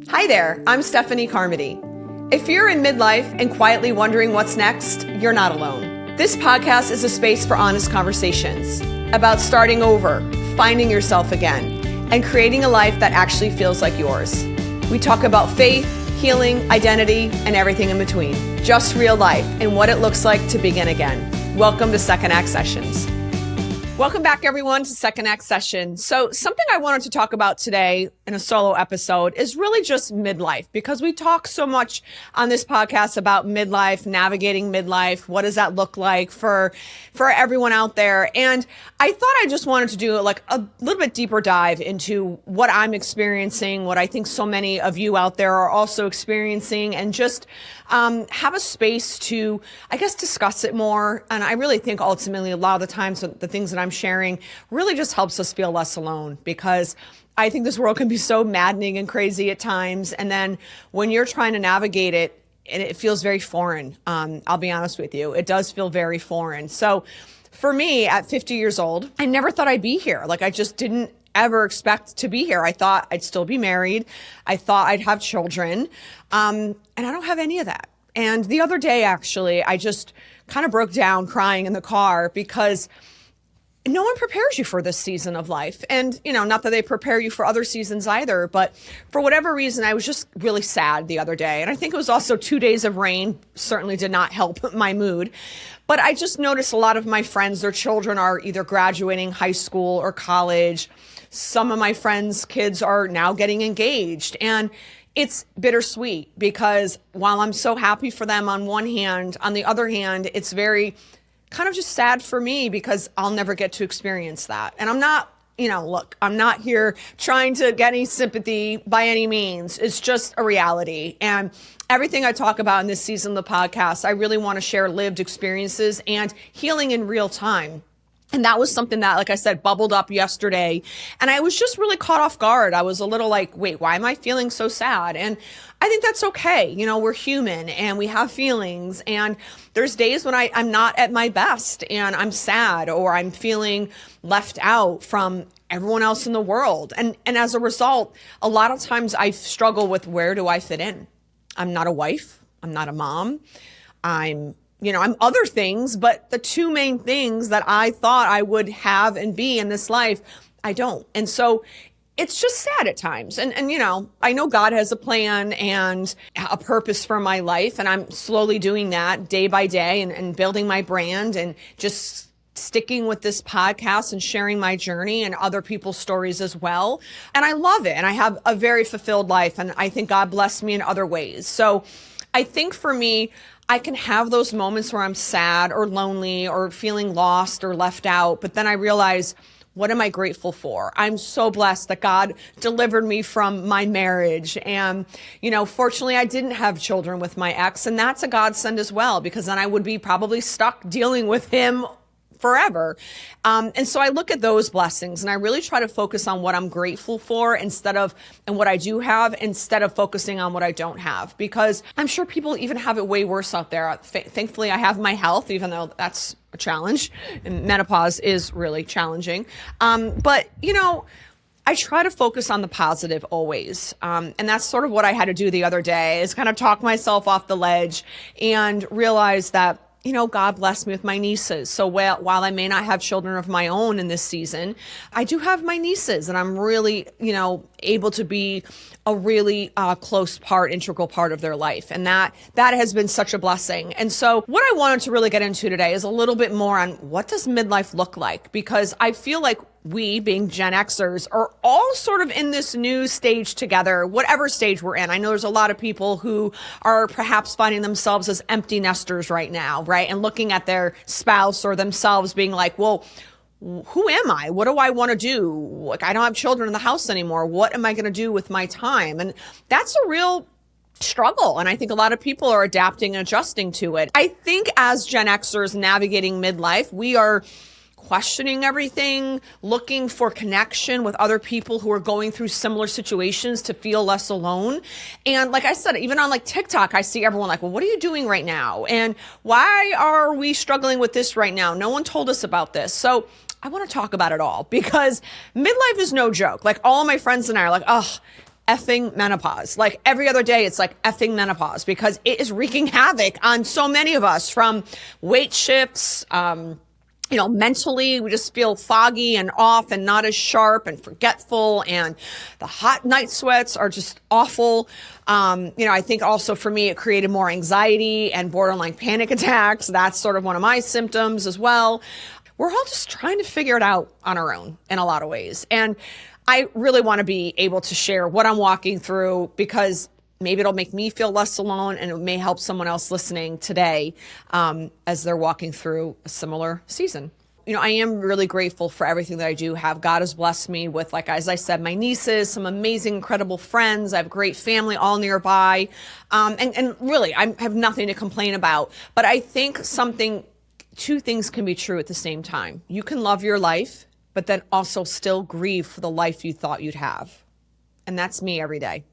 Hi there, I'm Stephanie Carmody. If you're in midlife and quietly wondering what's next, you're not alone. This podcast is a space for honest conversations about starting over, finding yourself again, and creating a life that actually feels like yours. We talk about faith, healing, identity, and everything in between. Just real life and what it looks like to begin again. Welcome to Second Act Sessions. Welcome back, everyone, to Second Act Session. So something I wanted to talk about today in a solo episode is really just midlife, because we talk so much on this podcast about midlife, navigating midlife. What does that look like for everyone out there? And I thought I just wanted to do like a little bit deeper dive into what I'm experiencing, what I think so many of you out there are also experiencing, and just have a space to, I guess, discuss it more. And I really think ultimately a lot of the times the things that I'm sharing really just helps us feel less alone, because I think this world can be so maddening and crazy at times. And then when you're trying to navigate it, and it feels very foreign. I'll be honest with you. It does feel very foreign. So for me at 50 years old, I never thought I'd be here. Like I just didn't ever expect to be here. I thought I'd still be married. I thought I'd have children. And I don't have any of that. And the other day, actually, I just kind of broke down crying in the car because no one prepares you for this season of life. And, not that they prepare you for other seasons either, but for whatever reason, I was just really sad the other day. And I think it was also 2 days of rain certainly did not help my mood. But I just noticed a lot of my friends, their children are either graduating high school or college. Some of my friends' kids are now getting engaged. And it's bittersweet because while I'm so happy for them on one hand, on the other hand, it's very kind of just sad for me because I'll never get to experience that. And I'm not, look, I'm not here trying to get any sympathy by any means. It's just a reality. And everything I talk about in this season of the podcast, I really want to share lived experiences and healing in real time. And that was something that, like I said, bubbled up yesterday. And I was just really caught off guard. I was a little like, wait, why am I feeling so sad? And I think that's okay. We're human and we have feelings. And there's days when I'm not at my best and I'm sad or I'm feeling left out from everyone else in the world. And as a result, a lot of times I struggle with, where do I fit in? I'm not a wife. I'm not a mom. I'm other things, but the two main things that I thought I would have and be in this life, I don't. And so it's just sad at times. And I know God has a plan and a purpose for my life. And I'm slowly doing that day by day and building my brand and just sticking with this podcast and sharing my journey and other people's stories as well. And I love it. And I have a very fulfilled life. And I think God blessed me in other ways. So I think for me, I can have those moments where I'm sad or lonely or feeling lost or left out. But then I realize, what am I grateful for? I'm so blessed that God delivered me from my marriage. And, fortunately, I didn't have children with my ex. And that's a godsend as well, because then I would be probably stuck dealing with him forever. And so I look at those blessings and I really try to focus on what I'm grateful for and what I do have, instead of focusing on what I don't have, because I'm sure people even have it way worse out there. Thankfully, I have my health, even though that's a challenge, and menopause is really challenging. But I try to focus on the positive always. And that's sort of what I had to do the other day, is kind of talk myself off the ledge and realize that God blessed me with my nieces. So while I may not have children of my own in this season, I do have my nieces, and I'm really, able to be a really close integral part of their life. And that has been such a blessing. And so what I wanted to really get into today is a little bit more on, what does midlife look like? Because I feel like we, being Gen Xers, are all sort of in this new stage together, whatever stage we're in. I know there's a lot of people who are perhaps finding themselves as empty nesters right now, right? And looking at their spouse or themselves being like, well, who am I? What do I want to do? Like, I don't have children in the house anymore. What am I going to do with my time? And that's a real struggle. And I think a lot of people are adapting and adjusting to it. I think as Gen Xers navigating midlife, we are questioning everything, looking for connection with other people who are going through similar situations to feel less alone. And like I said, even on like TikTok, I see everyone like, well, what are you doing right now? And why are we struggling with this right now? No one told us about this. So I want to talk about it all, because midlife is no joke. Like, all of my friends and I are like, oh, effing menopause. Like every other day, it's like effing menopause because it is wreaking havoc on so many of us, from weight shifts, mentally, we just feel foggy and off and not as sharp and forgetful. And the hot night sweats are just awful. I think also for me, it created more anxiety and borderline panic attacks. That's sort of one of my symptoms as well. We're all just trying to figure it out on our own in a lot of ways. And I really want to be able to share what I'm walking through, because maybe it'll make me feel less alone, and it may help someone else listening today as they're walking through a similar season. I am really grateful for everything that I do have. God has blessed me with, like, as I said, my nieces, some amazing, incredible friends. I have great family all nearby. And really, I have nothing to complain about. But I think two things can be true at the same time. You can love your life, but then also still grieve for the life you thought you'd have. And that's me every day.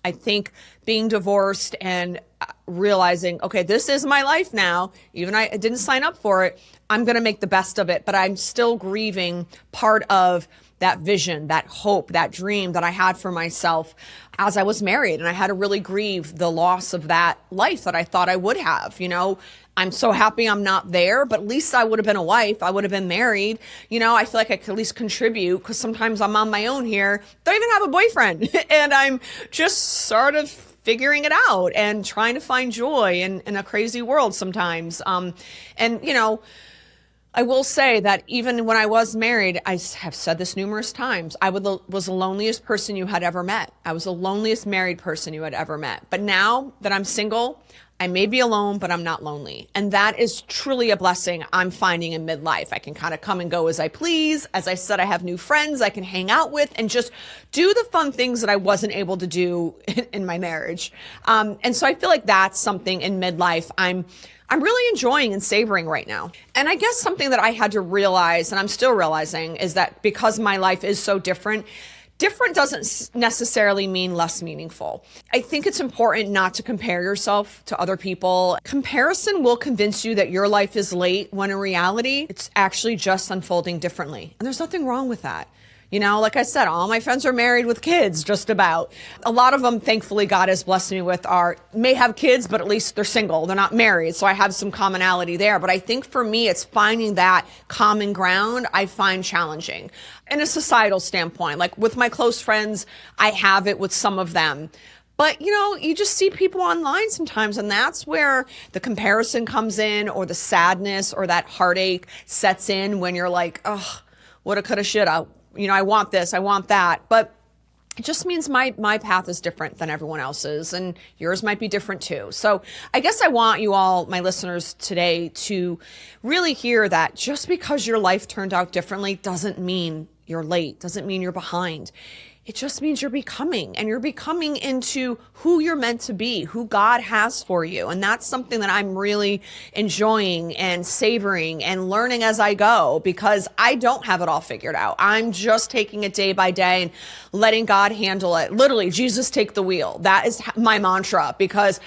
I think being divorced and realizing, okay, this is my life now. Even I didn't sign up for it. I'm going to make the best of it, but I'm still grieving part of that vision, that hope, that dream that I had for myself as I was married. And I had to really grieve the loss of that life that I thought I would have. I'm so happy I'm not there, but at least I would have been a wife. I would have been married. I feel like I could at least contribute, because sometimes I'm on my own here. Don't even have a boyfriend. And I'm just sort of figuring it out and trying to find joy in a crazy world sometimes. I will say that even when I was married, I have said this numerous times, I was the loneliest person you had ever met. I was the loneliest married person you had ever met. But now that I'm single, I may be alone, but I'm not lonely. And that is truly a blessing I'm finding in midlife. I can kind of come and go as I please. As I said, I have new friends I can hang out with and just do the fun things that I wasn't able to do in my marriage. And so I feel like that's something in midlife I'm really enjoying and savoring right now. And I guess something that I had to realize, and I'm still realizing, is that because my life is so different doesn't necessarily mean less meaningful. I think it's important not to compare yourself to other people. Comparison will convince you that your life is late, when in reality, it's actually just unfolding differently. And there's nothing wrong with that. Like I said, all my friends are married with kids, just about. A lot of them, thankfully, God has blessed me with may have kids, but at least they're single. They're not married. So I have some commonality there. But I think for me, it's finding that common ground I find challenging. In a societal standpoint, like with my close friends, I have it with some of them. But, you just see people online sometimes, and that's where the comparison comes in, or the sadness or that heartache sets in when you're like, oh, woulda, coulda, shoulda. I want this, I want that. But it just means my path is different than everyone else's, and yours might be different too. So I guess I want you all, my listeners today, to really hear that just because your life turned out differently doesn't mean you're late, doesn't mean you're behind. It just means you're becoming, and you're becoming into who you're meant to be, who God has for you. And that's something that I'm really enjoying and savoring and learning as I go, because I don't have it all figured out. I'm just taking it day by day and letting God handle it. Literally, Jesus, take the wheel. That is my mantra, because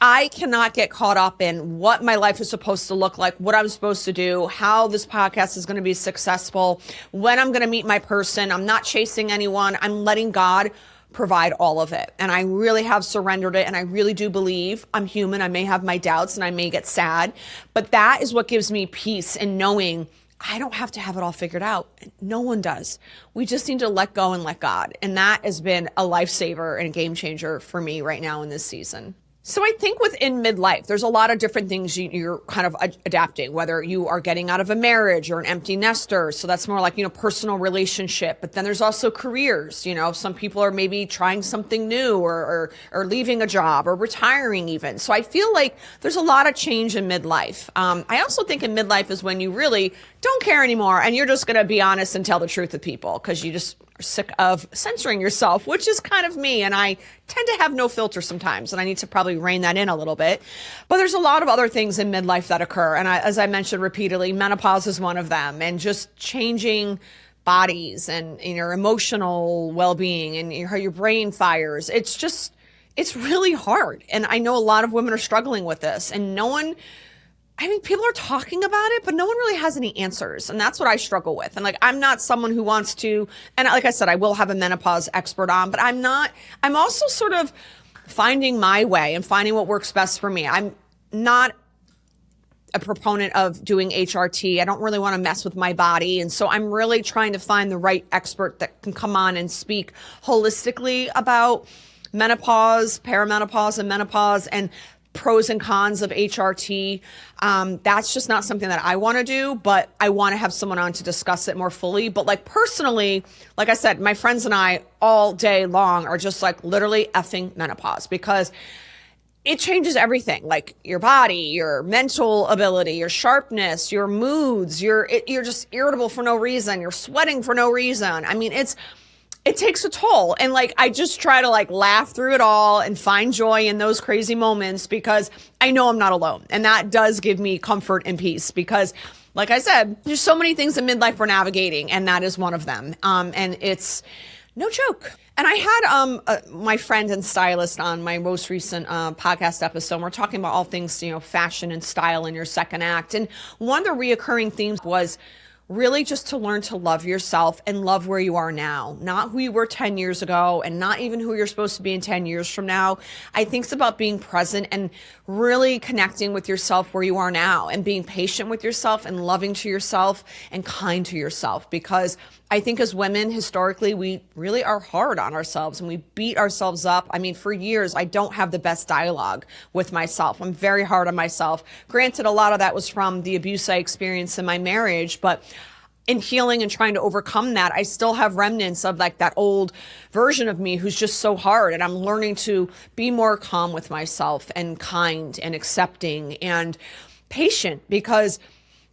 I cannot get caught up in what my life is supposed to look like, what I'm supposed to do, how this podcast is going to be successful, when I'm going to meet my person. I'm not chasing anyone. I'm letting God provide all of it. And I really have surrendered it. And I really do believe I'm human. I may have my doubts and I may get sad, but that is what gives me peace in knowing I don't have to have it all figured out. No one does. We just need to let go and let God. And that has been a lifesaver and a game changer for me right now in this season. So I think within midlife, there's a lot of different things you're kind of adapting, whether you are getting out of a marriage or an empty nester. So that's more like, personal relationship. But then there's also careers. Some people are maybe trying something new or leaving a job or retiring even. So I feel like there's a lot of change in midlife. I also think in midlife is when you really don't care anymore and you're just going to be honest and tell the truth with people, because you just are sick of censoring yourself, which is kind of me. And I tend to have no filter sometimes, and I need to probably rein that in a little bit. But there's a lot of other things in midlife that occur. And as I mentioned repeatedly, menopause is one of them, and just changing bodies and your emotional well-being and how your brain fires. It's really hard. And I know a lot of women are struggling with this, and no one I mean, people are talking about it, but no one really has any answers. And that's what I struggle with. And like, I'm not someone who wants to, and like I said, I will have a menopause expert on, but I'm also sort of finding my way and finding what works best for me. I'm not a proponent of doing HRT. I don't really want to mess with my body. And so I'm really trying to find the right expert that can come on and speak holistically about menopause, perimenopause, and menopause, and pros and cons of HRT. That's just not something that I want to do, but I want to have someone on to discuss it more fully. But like personally, like I said, my friends and I all day long are just like literally effing menopause, because it changes everything, like your body, your mental ability, your sharpness, your moods, you're just irritable for no reason. You're sweating for no reason. I mean, it takes a toll. And like, I just try to like laugh through it all and find joy in those crazy moments, because I know I'm not alone. And that does give me comfort and peace, because like I said, there's so many things in midlife we're navigating, and that is one of them. And it's no joke. And I had my friend and stylist on my most recent podcast episode. We're talking about all things, fashion and style in your second act. And one of the reoccurring themes was really just to learn to love yourself and love where you are now, not who you were 10 years ago, and not even who you're supposed to be in 10 years from now. I think it's about being present and really connecting with yourself where you are now, and being patient with yourself and loving to yourself and kind to yourself. Because I think as women, historically, we really are hard on ourselves and we beat ourselves up. I mean, for years, I don't have the best dialogue with myself. I'm very hard on myself. Granted, a lot of that was from the abuse I experienced in my marriage, but in healing and trying to overcome that, I still have remnants of like that old version of me who's just so hard. And I'm learning to be more calm with myself and kind and accepting and patient, because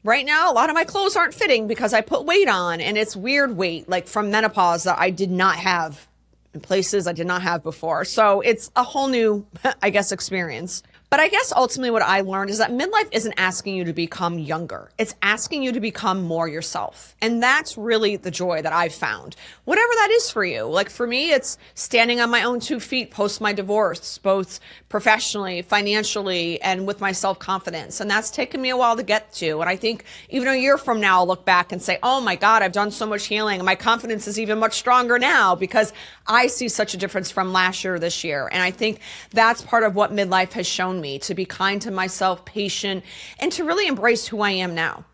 right now, a lot of my clothes aren't fitting because I put weight on, and it's weird weight, like from menopause, that I did not have in places I did not have before. So it's a whole new, I guess, experience. But I guess ultimately what I learned is that midlife isn't asking you to become younger. It's asking you to become more yourself. And that's really the joy that I've found. Whatever that is for you. Like for me, it's standing on my own 2 feet post my divorce, both professionally, financially, and with my self-confidence. And that's taken me a while to get to. And I think even a year from now, I'll look back and say, oh my God, I've done so much healing. And my confidence is even much stronger now, because I see such a difference from last year to this year. And I think that's part of what midlife has shown me, to be kind to myself, patient, and to really embrace who I am now,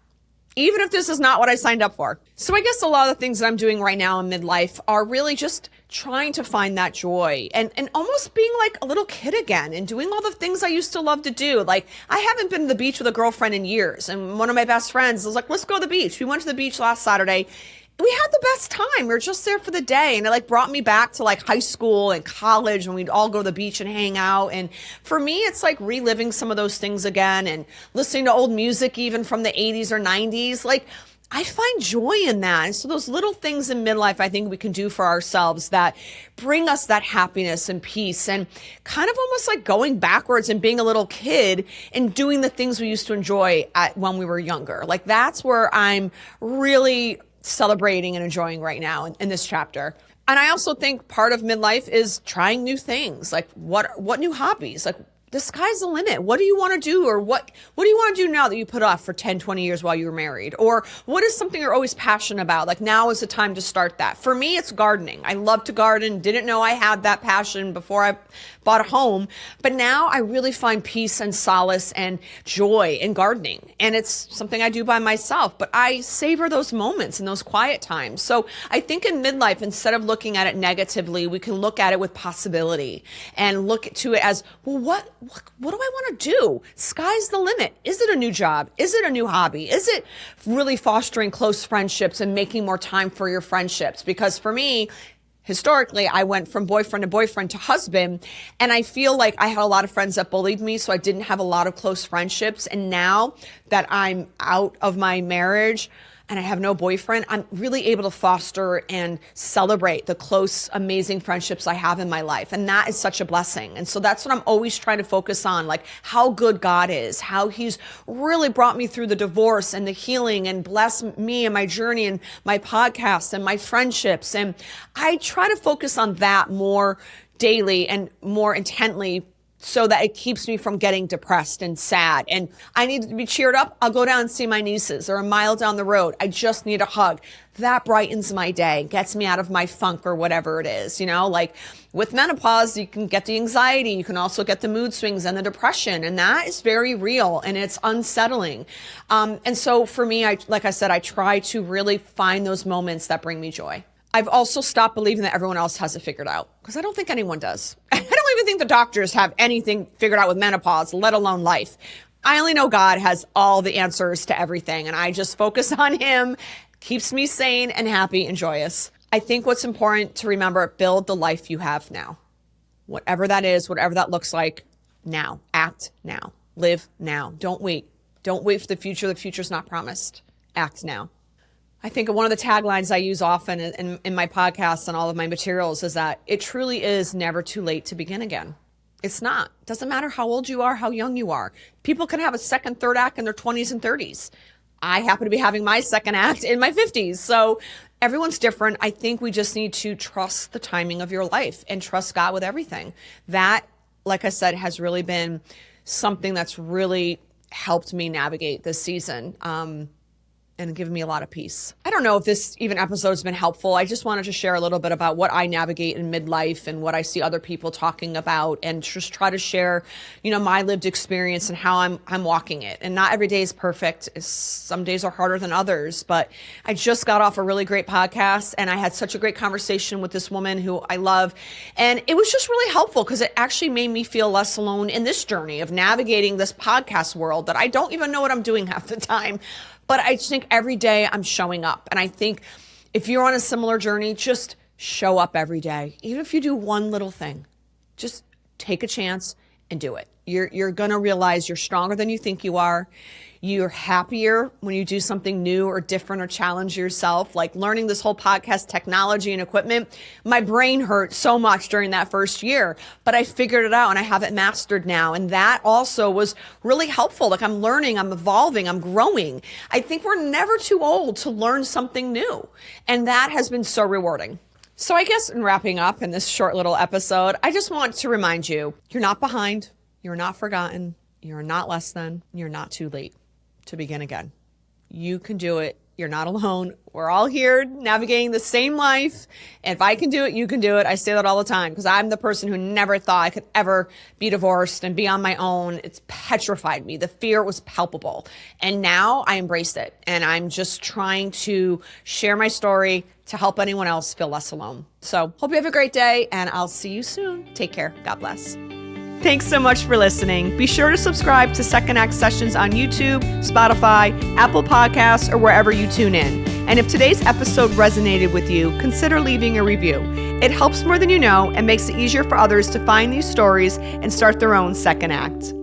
even if this is not what I signed up for. So I guess a lot of the things that I'm doing right now in midlife are really just trying to find that joy and almost being like a little kid again and doing all the things I used to love to do. Like I haven't been to the beach with a girlfriend in years. And one of my best friends was like, let's go to the beach. We went to the beach last Saturday. We had the best time. We were just there for the day. And it like brought me back to like high school and college when we'd all go to the beach and hang out. And for me, it's like reliving some of those things again and listening to old music, even from the 80s or 90s. Like I find joy in that. And so those little things in midlife, I think we can do for ourselves that bring us that happiness and peace, and kind of almost like going backwards and being a little kid and doing the things we used to enjoy when we were younger. Like that's where I'm really celebrating and enjoying right now in this chapter. And I also think part of midlife is trying new things. Like what new hobbies? Like the sky's the limit. What do you want to do? Or what do you want to do now that you put off for 10, 20 years while you were married? Or what is something you're always passionate about? Like now is the time to start that. For me, it's gardening. I love to garden. Didn't know I had that passion before I bought a home. But now I really find peace and solace and joy in gardening. And it's something I do by myself, but I savor those moments and those quiet times. So I think in midlife, instead of looking at it negatively, we can look at it with possibility and look to it as, well, what do I want to do? Sky's the limit. Is it a new job? Is it a new hobby? Is it really fostering close friendships and making more time for your friendships? Because for me, historically, I went from boyfriend to husband, and I feel like I had a lot of friends that bullied me, so I didn't have a lot of close friendships. And now that I'm out of my marriage and I have no boyfriend, I'm really able to foster and celebrate the close, amazing friendships I have in my life. And that is such a blessing. And so that's what I'm always trying to focus on, like how good God is, how he's really brought me through the divorce and the healing and blessed me and my journey and my podcast and my friendships. And I try to focus on that more daily and more intently so that it keeps me from getting depressed and sad. And I need to be cheered up. I'll go down and see my nieces. Or a mile down the road, I just need a hug. That brightens my day, gets me out of my funk or whatever it is. Like with menopause, you can get the anxiety. You can also get the mood swings and the depression. And that is very real and it's unsettling. And so for me, like I said, I try to really find those moments that bring me joy. I've also stopped believing that everyone else has it figured out, because I don't think anyone does. I don't even think the doctors have anything figured out with menopause, let alone life. I only know God has all the answers to everything, and I just focus on him. Keeps me sane and happy and joyous. I think what's important to remember, build the life you have now. Whatever that is, whatever that looks like, now. Act now. Live now. Don't wait. Don't wait for the future. The future's not promised. Act now. I think one of the taglines I use often in my podcasts and all of my materials is that it truly is never too late to begin again. It's not. It doesn't matter how old you are, how young you are. People can have a second, third act in their 20s and 30s. I happen to be having my second act in my 50s. So everyone's different. I think we just need to trust the timing of your life and trust God with everything. That, like I said, has really been something that's really helped me navigate this season. And given me a lot of peace. I don't know if this even episode's been helpful. I just wanted to share a little bit about what I navigate in midlife and what I see other people talking about, and just try to share, my lived experience and how I'm walking it. And not every day is perfect. Some days are harder than others, but I just got off a really great podcast and I had such a great conversation with this woman who I love. And it was just really helpful because it actually made me feel less alone in this journey of navigating this podcast world that I don't even know what I'm doing half the time. But I just think every day I'm showing up. And I think if you're on a similar journey, just show up every day. Even if you do one little thing, just take a chance and do it. You're going to realize you're stronger than you think you are. You're happier when you do something new or different or challenge yourself. Like learning this whole podcast technology and equipment, my brain hurt so much during that first year, but I figured it out and I have it mastered now. And that also was really helpful. Like I'm learning, I'm evolving, I'm growing. I think we're never too old to learn something new. And that has been so rewarding. So I guess in wrapping up in this short little episode, I just want to remind you, you're not behind, you're not forgotten, you're not less than, you're not too late to begin again. You can do it. You're not alone. We're all here navigating the same life. And if I can do it, you can do it. I say that all the time because I'm the person who never thought I could ever be divorced and be on my own. It's petrified me. The fear was palpable. And now I embrace it. And I'm just trying to share my story to help anyone else feel less alone. So hope you have a great day and I'll see you soon. Take care. God bless. Thanks so much for listening. Be sure to subscribe to Second Act Sessions on YouTube, Spotify, Apple Podcasts, or wherever you tune in. And if today's episode resonated with you, consider leaving a review. It helps more than you know and makes it easier for others to find these stories and start their own second act.